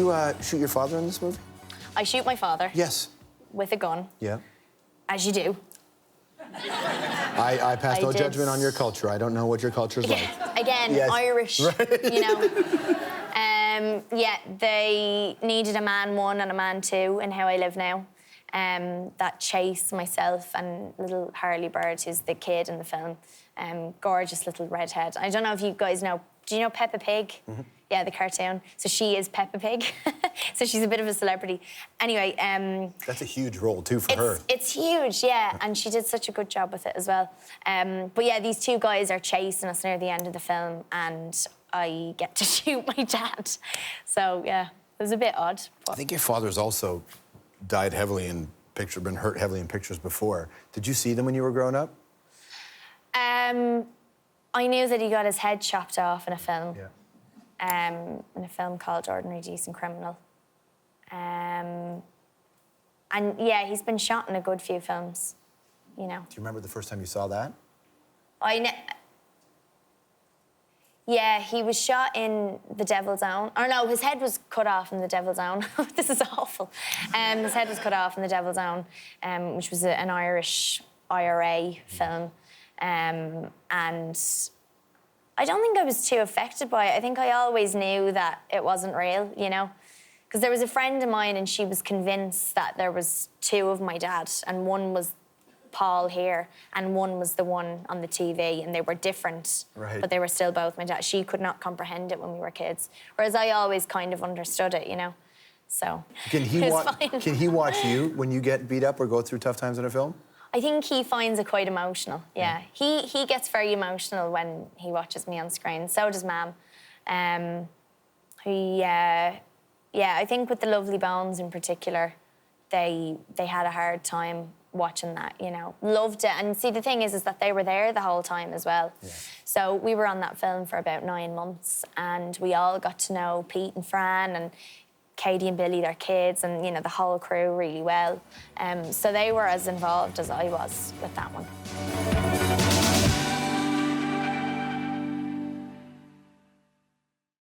you shoot your father in this movie? I shoot my father. Yes. With a gun. Yeah. As you do. I pass no judgment on your culture. I don't know what your culture's like. Again, yes. Irish, right. you know. Yeah, they needed a man 1 and a man 2 in how I live now. That Chase, myself, and little Harley Bird, who's the kid in the film. Gorgeous little redhead. I don't know if you guys know, do you know Peppa Pig? Mm-hmm. Yeah, the cartoon. So she is Peppa Pig. So she's a bit of a celebrity. Anyway, that's a huge role, too, for her. It's huge, yeah, and she did such a good job with it as well. But yeah, these 2 guys are chasing us near the end of the film, and I get to shoot my dad. So, yeah, it was a bit odd. I think your father's also died heavily in pictures, been hurt heavily in pictures before. Did you see them when you were growing up? I knew that he got his head chopped off in a film. Yeah. In a film called Ordinary Decent Criminal. And yeah, he's been shot in a good few films, you know. Do you remember the first time you saw that? Yeah, he was shot in The Devil's Own. Or no, his head was cut off in The Devil's Own. This is awful. His head was cut off in The Devil's Own, which was an Irish IRA film. And I don't think I was too affected by it. I think I always knew that it wasn't real, you know? Because there was a friend of mine and she was convinced that there was 2 of my dad, and one was Paul here and one was the one on the TV, and they were different, right. But they were still both my dad. She could not comprehend it when we were kids, whereas I always kind of understood it, you know? So, Can he watch you when you get beat up or go through tough times in a film? I think he finds it quite emotional, yeah. He gets very emotional when he watches me on screen. So does Mam. Yeah, I think with The Lovely Bones in particular, they had a hard time watching that, you know. Loved it. And see, the thing is that they were there the whole time as well. Yeah. So we were on that film for about 9 months, and we all got to know Pete and Fran and Katie and Billy, their kids, and, you know, the whole crew really well. So they were as involved as I was with that one.